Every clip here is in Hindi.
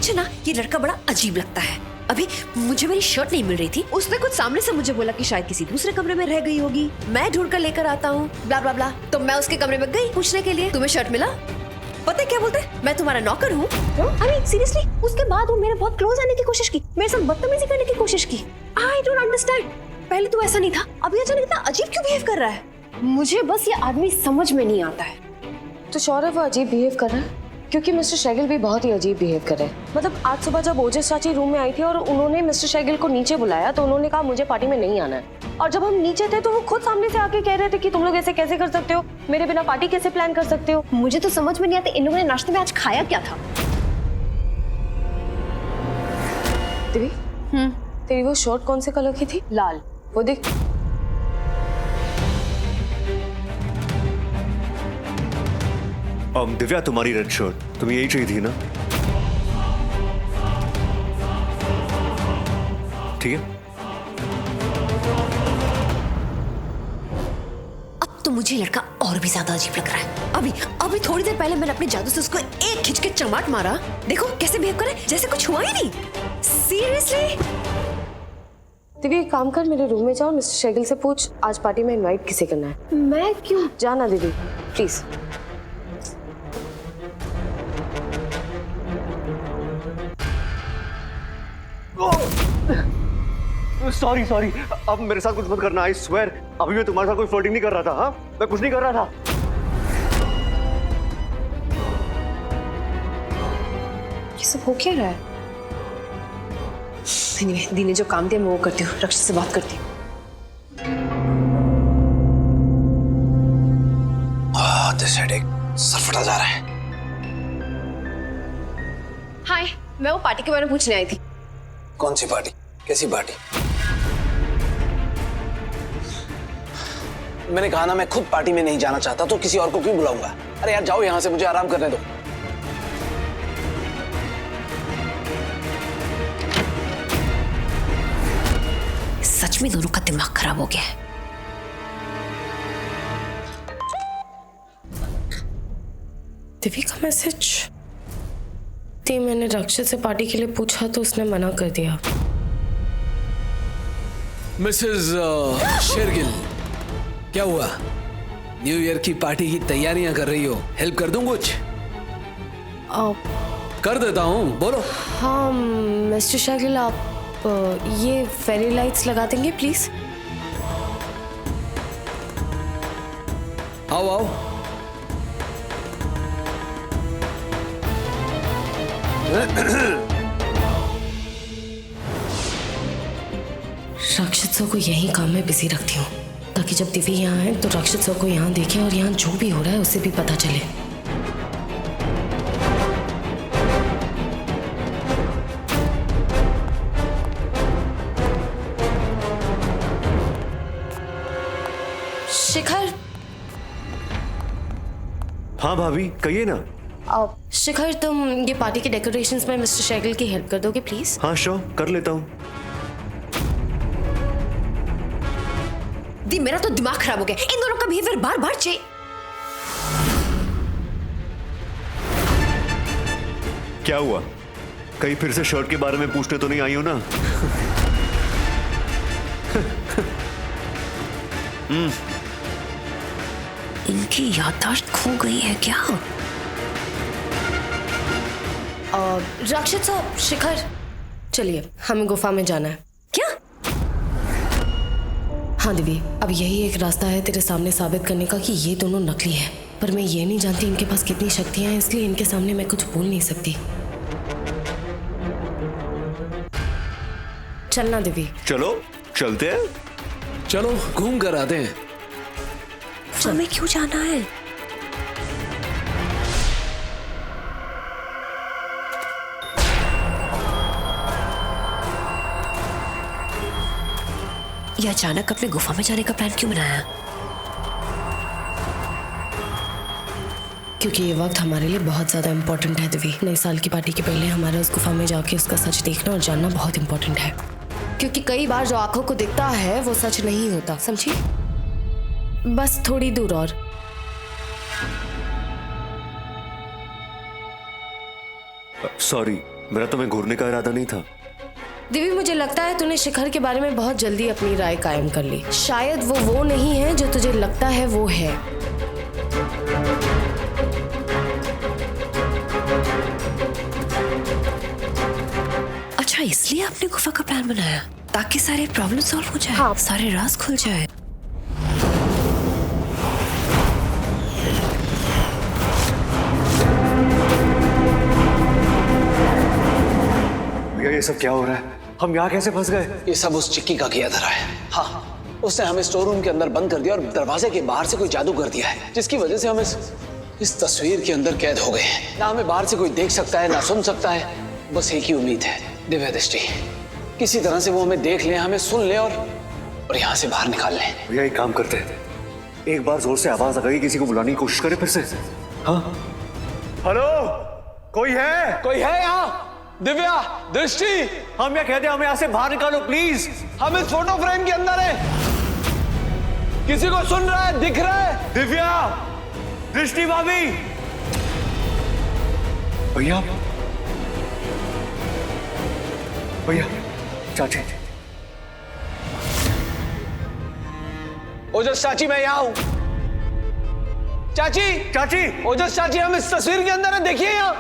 मुझे ना ये लड़का बड़ा अजीब लगता है। अभी मुझे मेरी शर्ट नहीं मिल रही थी, उसने कुछ सामने से मुझे बोला कि शायद किसी दूसरे कमरे में रह गई होगी, मैं ढूंढ कर लेकर आता हूँ, ब्ला ब्ला ब्ला। तो मैं उसके कमरे में गई पूछने के लिए, तुम्हें शर्ट मिला? पता है क्या बोलते हैं, मैं तुम्हारा नौकर हूँ। सीरियसली उसके बाद वो मेरे बहुत क्लोज आने की कोशिश की, मेरे साथ बदतमीजी करने की कोशिश की। आई डोंट अंडरस्टैंड, पहले तो ऐसा नहीं था, अभी अचानक इतना अजीब क्यों बिहेव कर रहा है? मुझे बस ये आदमी समझ में नहीं आता है। तो श्योर है वो अजीब बिहेव कर रहा है? क्योंकि मिस्टर शेगिल भी बहुत ही अजीब बिहेव कर रहे हैं। मतलब आज सुबह जब ओजस चाची रूम में आई थी और उन्होंने मिस्टर शेगिल को नीचे बुलाया तो उन्होंने कहा मुझे पार्टी में नहीं आना है, और जब हम नीचे थे तो वो खुद सामने से आके कह रहे थे कि तुम लोग ऐसे कैसे कर सकते हो, मेरे बिना पार्टी कैसे प्लान कर सकते हो। मुझे तो समझ में नहीं आता इन लोगों ने नाश्ते में आज खाया क्या था। दिव्य, तेरी वो शर्ट कौन से कलर की थी? लाल। वो देख। दिव्या, तुम्हारी रेड शर्ट, तुम्हें यही चाहिए थी ना? ठीक है। अब तो मुझे लड़का और भी ज्यादा अजीब लग रहा है। अभी थोड़ी देर पहले मैंने अपने जादू से उसको एक खिंच के चमाट मारा, देखो कैसे बिहेव करे, जैसे कुछ हुआ ही नहीं। सीरियसली। दिव्य एक काम कर, मेरे रूम में जाओ, मिस्टर शेगिल से पूछ आज पार्टी में इनवाइट किसे करना है। मैं क्यों? जाना दीदी प्लीज। सॉरी, अब मेरे साथ कुछ मत करना, आई स्वेयर। अभी मैं तुम्हारे साथ कोई फ्लर्टिंग नहीं कर रहा था। हाँ, मैं कुछ नहीं कर रहा था। ये सब हो क्या रहा है? anyway, दी ने जो काम दिया मैं वो करती हूँ, रक्षा से बात करती हूँ। दिस हेडेक, सर फटा जा रहा है। हाय, मैं वो पार्टी के बारे में पूछने आई थी। कौन सी पार्टी? कैसी पार्टी? मैंने कहा ना मैं खुद पार्टी में नहीं जाना चाहता, तो किसी और को क्यों बुलाऊंगा? अरे यार जाओ यहां से, मुझे आराम करने दो। सच में दोनों का दिमाग खराब हो गया है। दिव्या का मैसेज। मैंने रक्षा से पार्टी के लिए पूछा तो उसने मना कर दिया। मिसेस शेरगिल, क्या हुआ? न्यू ईयर की पार्टी की तैयारियां कर रही हो, हेल्प कर दूं कुछ? कर देता हूँ, बोलो। हाँ मिस्टर शेगिल, आप ये फेरी लाइट्स लगा देंगे प्लीज? आओ आओ। राक्षसों को यही काम में बिजी रखती हूँ ताकि जब दिव्या यहाँ आए तो राक्षसों को यहाँ देखे और यहाँ जो भी हो रहा है उसे भी पता चले। शिखर। हाँ भाभी, कहिए ना। शिखर, तुम ये पार्टी के डेकोरेशंस में मिस्टर शेगिल की हेल्प कर दोगे प्लीज? हाँ श्योर, कर लेता हूँ। दी, मेरा तो दिमाग खराब हो गया, इन दोनों का बिहेवियर बार बार चेंज। क्या हुआ? कहीं फिर से शर्ट के बारे में पूछने तो नहीं आई हो ना? इनकी याददाश्त खो गई है क्या? राक्षसों, शिखर चलिए, हमें गुफा में जाना है। क्या? हाँ दिव्य, अब यही एक रास्ता है तेरे सामने साबित करने का कि ये दोनों नकली हैं। पर मैं ये नहीं जानती इनके पास कितनी शक्तियां हैं, इसलिए इनके सामने मैं कुछ बोल नहीं सकती। चलना दिव्य। चलो चलते हैं। चलो घूम कर आते हैं। हमें क्यों जाना है? ये अचानक अपने गुफा में जाने का प्लान क्यों बनाया? क्योंकि ये वक्त हमारे लिए बहुत ज्यादा इम्पोर्टेंट है दिव्य। नए साल की पार्टी के पहले हमारा उस गुफा में जाके उसका सच देखना और जानना बहुत इम्पोर्टेंट है। क्योंकि कई बार जो आंखों को दिखता है वो सच नहीं होता, समझी? बस थोड़ी दूर और। सॉरी, मेरा तुम्हें घूरने का इरादा नहीं था। दिव्य, मुझे लगता है तूने शिखर के बारे में बहुत जल्दी अपनी राय कायम कर ली। शायद वो नहीं है जो तुझे लगता है वो है। अच्छा, इसलिए आपने गुफा का प्लान बनाया ताकि सारे प्रॉब्लम सॉल्व हो जाए। हाँ। सारे राज खुल जाए। भैया ये सब क्या हो रहा है? हम यहाँ कैसे फंस गए? ये सब उस चिक्की का किया धरा है। हाँ, उसने हमें स्टोर रूम के अंदर बंद कर दिया और दरवाजे के बाहर से कोई जादू कर दिया है, जिसकी वजह से हम इस तस्वीर के अंदर कैद हो गए हैं। ना हमें बाहर से कोई देख सकता है, ना सुन सकता है। बस एक ही उम्मीद है, दिव्य दृष्टि। किसी तरह से वो हमें देख ले, हमें सुन ले और यहाँ से बाहर निकाल ले। भैया एक काम करते हैं, एक बार जोर से आवाज लगाई, किसी को बुलाने की कोशिश करें फिर से। हाँ, हेलो, कोई है? कोई है यहाँ? दिव्या, दृष्टि, हम यहाँ कहते हैं, हमें यहाँ से बाहर निकालो प्लीज। हम इस फोटो फ्रेम के अंदर है। किसी को सुन रहा है, दिख रहा है? दिव्या, दृष्टि भाभी, भैया, भैया, चाची, ओजस चाची, मैं यहाँ हूँ। चाची, चाची, ओजस चाची, हम इस तस्वीर के अंदर है, देखिए यहाँ।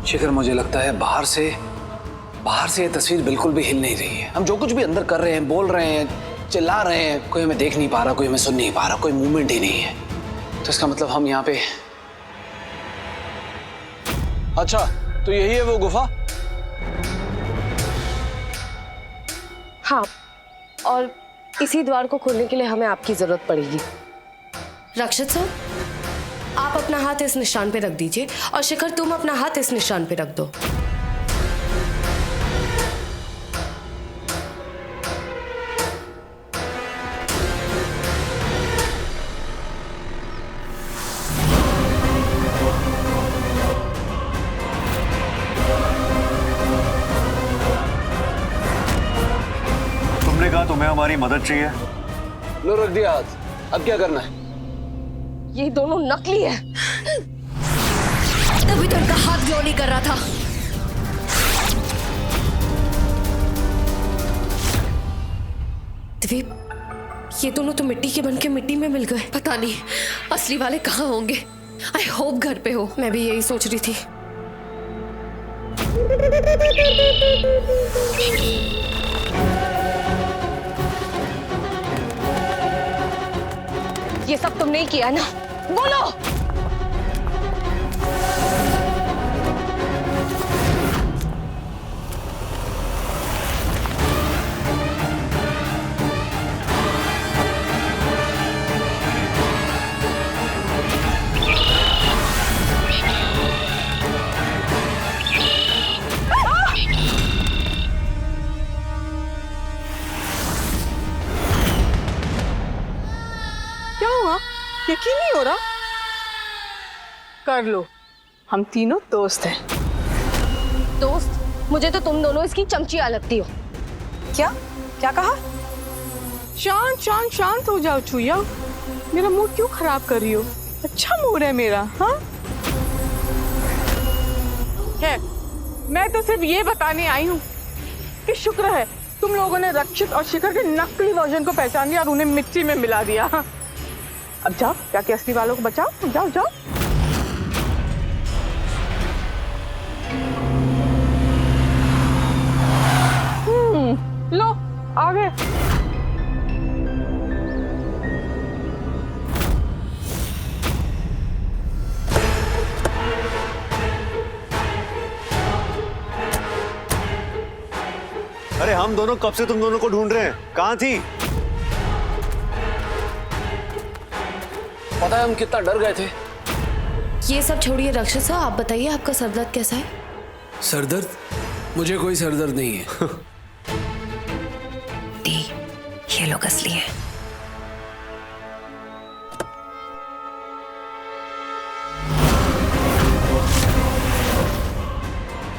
शिखर, मुझे लगता है बाहर से ये तस्वीर बिल्कुल भी हिल नहीं रही है। हम जो कुछ भी अंदर कर रहे हैं, बोल रहे हैं, चिल्ला रहे हैं, कोई हमें देख नहीं पा रहा, कोई हमें सुन नहीं पा रहा, कोई मूवमेंट ही नहीं है। तो इसका मतलब हम यहाँ पे। अच्छा, तो यही है वो गुफा? हाँ, और इसी द्वार को खोलने के लिए हमें आपकी जरूरत पड़ेगी। रक्षित सर, आप अपना हाथ इस निशान पे रख दीजिए और शिखर तुम अपना हाथ इस निशान पे रख दो। तुमने कहा तुम्हें हमारी मदद चाहिए। लो, रख दिया हाथ। अब क्या करना है? ये दोनों नकली है। तभी तो उनका हाथ ग्लो नहीं कर रहा था। दिव्य, ये दोनों तो मिट्टी के बन के मिट्टी में मिल गए। पता नहीं असली वाले कहाँ होंगे। आई होप घर पे हो। मैं भी यही सोच रही थी। ये सब तुमने ही किया ना? बोलो। क्या हुआ? यकीन नहीं हो रहा? कर लो, हम तीनों दोस्त हैं। दोस्त? मुझे तो तुम दोनों इसकी चमचिया लगती हो। क्या क्या कहा? शांत शांत शांत हो जाओ छुया। मेरा मूड क्यों खराब कर रही हो? अच्छा मूड है मेरा। हाँ है, मैं तो सिर्फ ये बताने आई हूँ कि शुक्र है तुम लोगों ने रक्षित और शिखर के नकली वर्जन को पहचान लिया और उन्हें मिट्टी में मिला दिया। अब जाओ, जाके असली वालों को बचाओ। जाओ जाओ। लो, आ गए। अरे हम दोनों कब से तुम दोनों को ढूंढ रहे हैं, कहाँ थी? पता है हम कितना डर गए थे। ये सब छोड़िए रक्षित साहब, आप बताइए आपका सरदर्द कैसा है? सरदर्द? मुझे कोई सरदर्द नहीं है। दी, ये लोग असली हैं।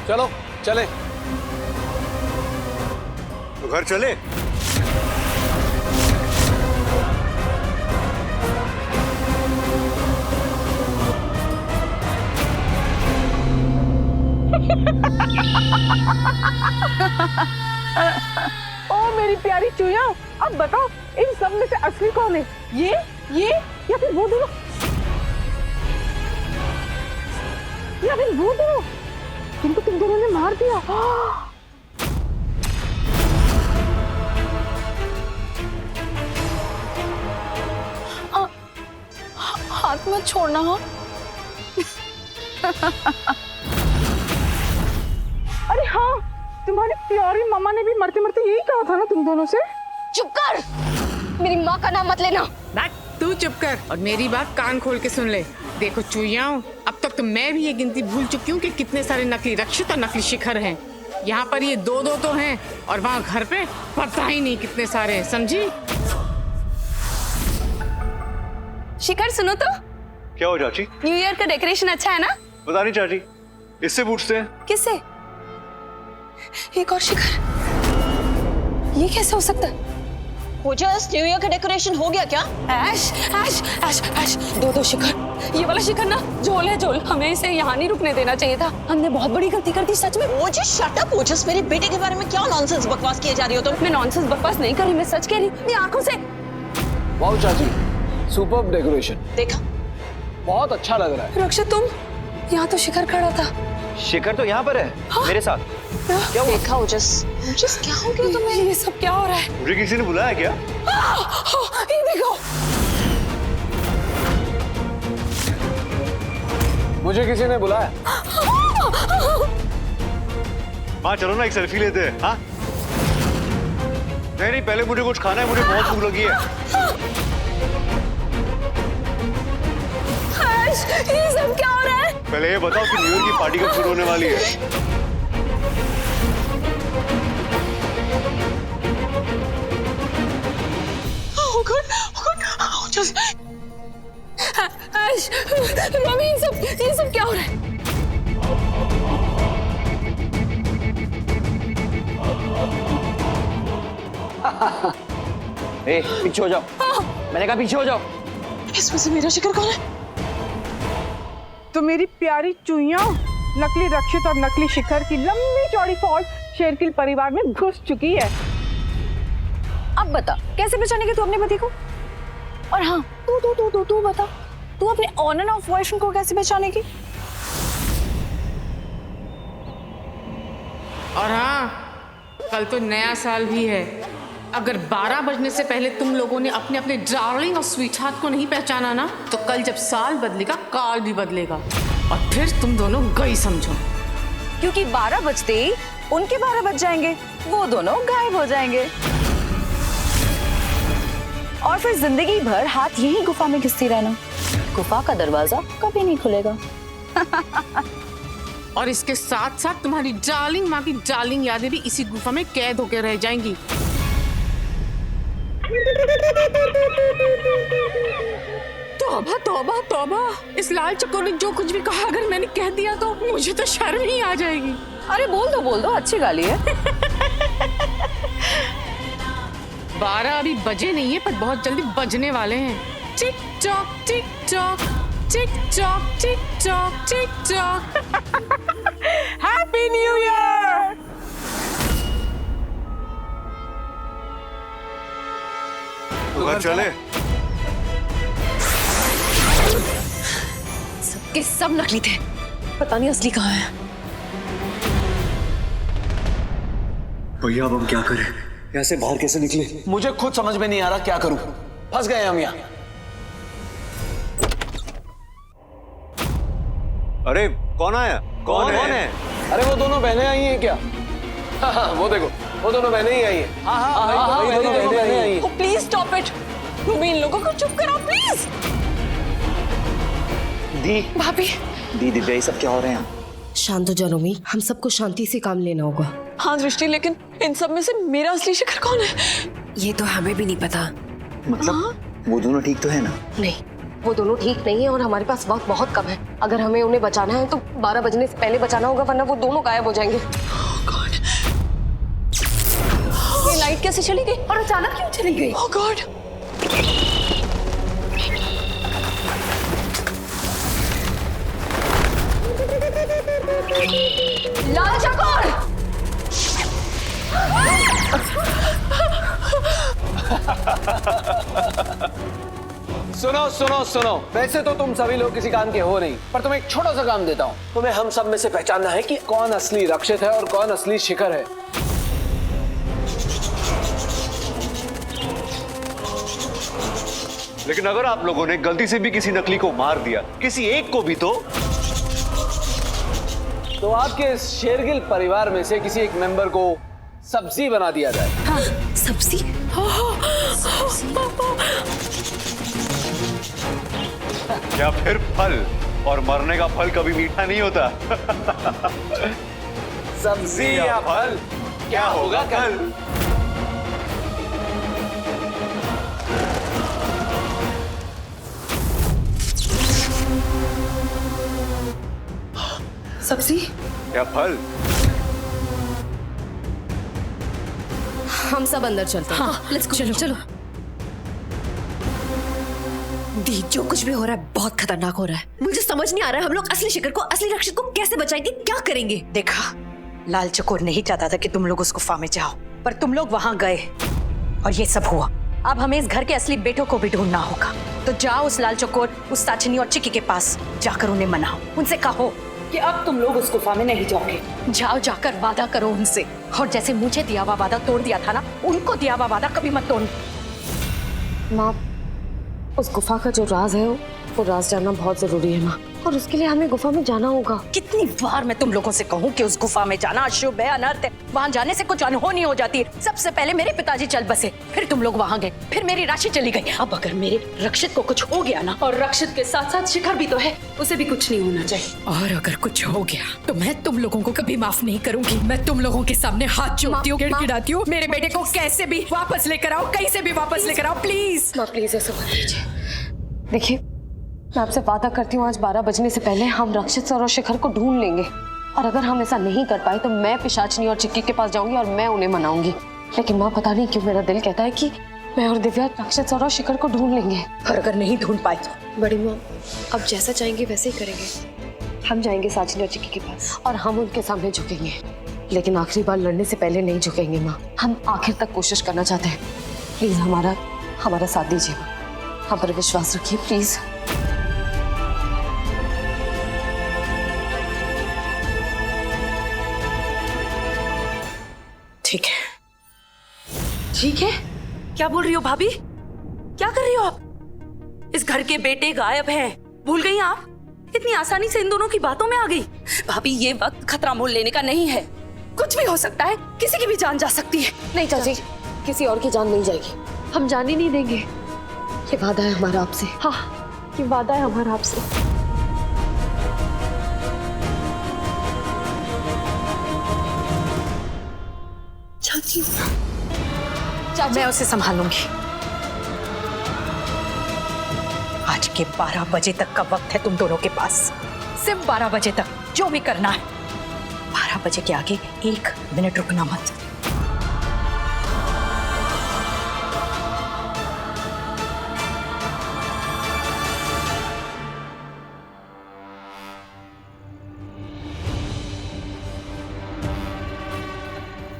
चलो चले। तो घर चले। ओ मेरी प्यारी चूया, अब बताओ इन सब में से असली कौन है? ये या फिर वो दोनों? या फिर वो दोनों जिनको तुम दोनों ने मार दिया? हाथ मत छोड़ना। हाँ अरे हाँ, तुम्हारी प्यारी मामा ने भी मरते मरते यही कहा था ना तुम दोनों से। चुप कर, मेरी माँ का नाम मत लेना। तू चुप कर और मेरी बात कान खोल के सुन ले। देखो चूहियाओं, अब तक तो मैं भी ये गिनती भूल चुकी हूँ कि कितने सारे नकली रक्षित और नकली शिखर हैं। यहाँ पर ये दो तो हैं और वहाँ घर पे पता ही नहीं कितने सारे हैं, समझी? शिखर सुनो तो, क्या हो चाची? न्यू ईयर का डेकोरेशन अच्छा है ना? पता नहीं चाची, इससे पूछते हैं। किससे? एक और शिखर, ये कैसे हो सकता है? जस्ट न्यू ईयर का डेकोरेशन हो गया क्या? ऐश ऐश ऐश ऐश, दो शिखर। ये वाला शिखर ना झोल है झोल, हमें इसे यहाँ नहीं रुकने देना चाहिए था। हमने बहुत बड़ी गलती कर दी सच में। ओजस शट अप ओजस, मेरे बेटे के बारे में क्या नॉनसेंस बकवास किए जा रही हो तुम? मैं नॉनसेंस बकवास नहीं कर रही, मैं सच कह रही हूँ अपनी आंखों से। वाओ चाची, सुपर्ब डेकोरेशन, देखा? बहुत अच्छा लग रहा है। रक्षित तुम, यहाँ तो शिखर खड़ा था। शिखर तो यहाँ पर है। हाँ? मेरे साथ। क्या देखा ओजस? ओजस क्या हो गया तुम्हें? ये सब क्या हो रहा है? मुझे किसी ने बुलाया क्या? ये देखो, मुझे किसी ने बुलाया। हाँ चलो ना एक सेल्फी लेते हैं। हाँ नहीं पहले मुझे कुछ खाना है, मुझे बहुत भूख लगी है। ये सब क्या हो रहा है? पहले ये बताओ कि न्यू ईयर की पार्टी कब शुरू होने वाली है? मम्मी, ये सब क्या हो रहा है? ए, पीछे हो जाओ। मैंने कहा पीछे हो जाओ। इसमें से मेरा शिखर कौन है? तो मेरी प्यारी चूहियाओं, नकली रक्षित और नकली शिखर की लंबी चौड़ी फौज शेरगिल परिवार में घुस चुकी है। अब बता, कैसे बचानेगी तू अपने पति को? और हाँ, तू बता, तू अपने ऑन एंड ऑफ बॉयफ्रेंड को कैसे बचानेगी? और हाँ, कल तो नया साल भी है। अगर 12 बजने से पहले तुम लोगों ने अपने अपने डार्लिंग और स्वीट हार्ट को नहीं पहचाना ना, तो कल जब साल बदलेगा काल भी बदलेगा और फिर तुम दोनों गई समझो। क्योंकि 12 बजते ही उनके 12 बज जाएंगे, वो दोनों गायब हो जाएंगे और फिर जिंदगी भर हाथ यही गुफा में घिसती रहना। गुफा का दरवाजा कभी नहीं खुलेगा। और इसके साथ साथ तुम्हारी डार्लिंग माँ की डार्लिंग यादें भी इसी गुफा में कैद होकर रह जाएंगी। तौबा तौबा तौबा, इस लाल चक्कर ने जो कुछ भी कहा अगर मैंने कह दिया तो मुझे तो शर्म ही आ जाएगी। अरे बोल दो, अच्छी गाली है। 12 अभी बजे नहीं है पर बहुत जल्दी बजने वाले हैं। Tick tock tick tock tick tock tick tock tick tock. Happy new year. तो घर चले। सबके सब नकली थे, पता नहीं असली कहाँ है। भैया अब हम क्या करें? यहाँ से बाहर कैसे निकले? मुझे खुद समझ में नहीं आ रहा क्या करूं। फंस गए हम यहाँ। अरे कौन आया? कौन है? अरे वो दोनों बहनें आई हैं क्या? हाँ, वो देखो, वो दोनों बहनें ही आई हैं। हाँ, दोनों बहनें आई हैं। प्लीज स्टॉप इट, तुम इन लोगों को चुप कराओ प्लीज। दी भाभी, दी ये सब क्या हो रहे हैं? शांत हो जाओ रोमी, हम सबको शांति से काम लेना होगा। हाँ दृष्टि, लेकिन इन सब में से मेरा असली शिखर कौन है? ये तो हमें भी नहीं पता। मतलब वो दोनों ठीक तो है ना? नहीं, वो दोनों ठीक नहीं है और हमारे पास वक्त बहुत कम है। अगर हमें उन्हें बचाना है तो 12 बजने से पहले बचाना होगा, वरना वो दोनों गायब हो जाएंगे। ये लाइट कैसे चली गई और अचानक क्यों चली गई? ओह गॉड। लाल चकोर, सुनो सुनो सुनो, वैसे तो तुम सभी लोग किसी काम के हो नहीं, पर तुम्हें एक छोटा सा काम देता हूँ। तुम्हें हम सब में से पहचानना है कि कौन असली रक्षित है और कौन असली शिखर है। लेकिन अगर आप लोगों ने गलती से भी किसी नकली को मार दिया, किसी एक को भी, तो आपके इस शेरगिल परिवार में से किसी एक मेंबर को सब्जी बना दिया जाए। हाँ, सब्जी? या फिर फल, और मरने का फल कभी मीठा नहीं होता। सब्जी या फल, क्या होगा कल? सब्जी या फल? हम सब अंदर चलते हैं। हाँ, लेट्स गो। चलो चलो। दी, जो कुछ भी हो रहा है बहुत खतरनाक हो रहा है। मुझे समझ नहीं आ रहा है हम लोग असली शिखर को, असली रक्षित को कैसे बचाएंगे, क्या करेंगे? देखा, लाल चकोर नहीं चाहता था कि तुम लोग उस गुफा में जाओ, पर तुम लोग वहां गए और ये सब हुआ। अब हमें इस घर के असली बेटों को भी ढूंढना होगा। तो जाओ उस लाल चकोर, उस साचनी और चिक्की के पास जाकर उन्हें मनाओ। उनसे कहो कि अब तुम लोग उस गुफा में नहीं जाओगे। जाओ, जाकर वादा करो उनसे, और जैसे मुझे दिया हुआ वादा तोड़ दिया था ना, उनको दिया हुआ वादा कभी मत तोड़। माँ, उस गुफा का जो राज है वो राज जानना बहुत जरूरी है माँ, और उसके लिए हमें गुफा में जाना होगा। कितनी बार मैं तुम लोगों से कहूँ कि उस गुफा में जाना अशुभ है, अनर्थ है। वहाँ जाने से कुछ अनहोनी हो जाती है। सबसे पहले मेरे पिताजी चल बसे, फिर तुम लोग वहाँ गए, फिर मेरी राशि चली गई। अब अगर मेरे रक्षित को कुछ हो गया ना, और रक्षित के साथ साथ शिखर भी तो है, उसे भी कुछ नहीं होना चाहिए। और अगर कुछ हो गया तो मैं तुम लोगों को कभी माफ नहीं करूंगी। मैं तुम लोगों के सामने हाथ जोड़ती हूँ, गिड़गिड़ाती हूँ, मेरे बेटे को कैसे भी वापस लेकर आओ, कहीं से भी वापस लेकर आओ प्लीज। माँ प्लीज ऐसा मत कीजिए। देखिए, मैं आपसे वादा करती हूँ आज 12 बजने से पहले हम रक्षित सर और शिखर को ढूंढ लेंगे। और अगर हम ऐसा नहीं कर पाए तो मैं पिशाचनी और चिक्की के पास जाऊंगी और मैं उन्हें मनाऊंगी। लेकिन माँ, पता नहीं क्यों मेरा दिल कहता है कि मैं और दिव्या रक्षित सर और शिखर को ढूंढ लेंगे। और अगर नहीं ढूंढ पाए तो? बड़ी माँ, अब जैसा चाहेंगे वैसे ही करेंगे। हम जाएंगे साचनी और चिक्की के पास और हम उनके सामने झुकेंगे, लेकिन आखिरी बार लड़ने से पहले नहीं झुकेंगे माँ। हम आखिर तक कोशिश करना चाहते हैं। प्लीज हमारा साथ दीजिए माँ, हम पर विश्वास रखिए प्लीज। ठीक है। ठीक है? क्या बोल रही हो भाभी? क्या कर रही हो आप? इस घर के बेटे गायब हैं। भूल गई आप? इतनी आसानी से इन दोनों की बातों में आ गई। भाभी, ये वक्त खतरा मोल लेने का नहीं है। कुछ भी हो सकता है, किसी की भी जान जा सकती है। नहीं चाची, किसी और की जान नहीं जाएगी। हम जाने नहीं देंगे। ये वादा है हमारा आपसे। हाँ, ये वादा है हमारा आपसे। चाची, मैं उसे संभालूंगी। आज के 12 बजे तक का वक्त है तुम दोनों के पास। सिर्फ 12 बजे तक जो भी करना है। 12 बजे के आगे 1 मिनट रुकना मत।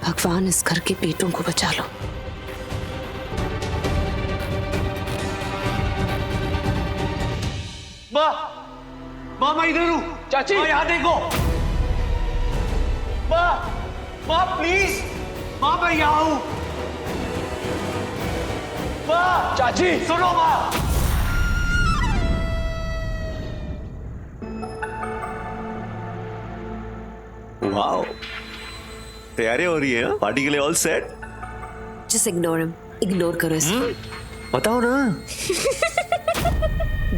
भगवान, इस घर के पेटों को बचा लो। माँ मैं इधर हूँ। चाची, माँ यहाँ देखो। माँ प्लीज, माँ मैं यहाँ हूँ। माँ, चाची सुनो माँ। वाओ, तैयारी हो रही है पार्टी के लिए। All set? जस्ट इग्नोर करो इसे। बताओ ना।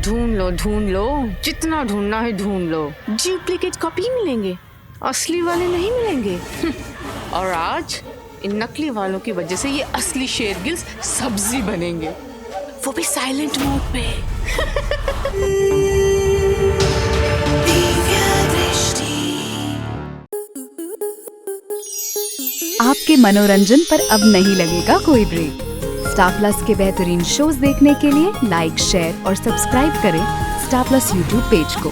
ढूंढ लो, जितना ढूंढना है ढूंढ लो। डुप्लीकेट कॉपी मिलेंगे, असली वाले नहीं मिलेंगे। और आज इन नकली वालों की वजह से ये असली शेरगिल्स सब्जी बनेंगे, वो भी साइलेंट मोड पे। आपके मनोरंजन पर अब नहीं लगेगा कोई ब्रेक। स्टार प्लस के बेहतरीन शोज देखने के लिए लाइक, शेयर और सब्सक्राइब करें स्टार प्लस यूट्यूब पेज को।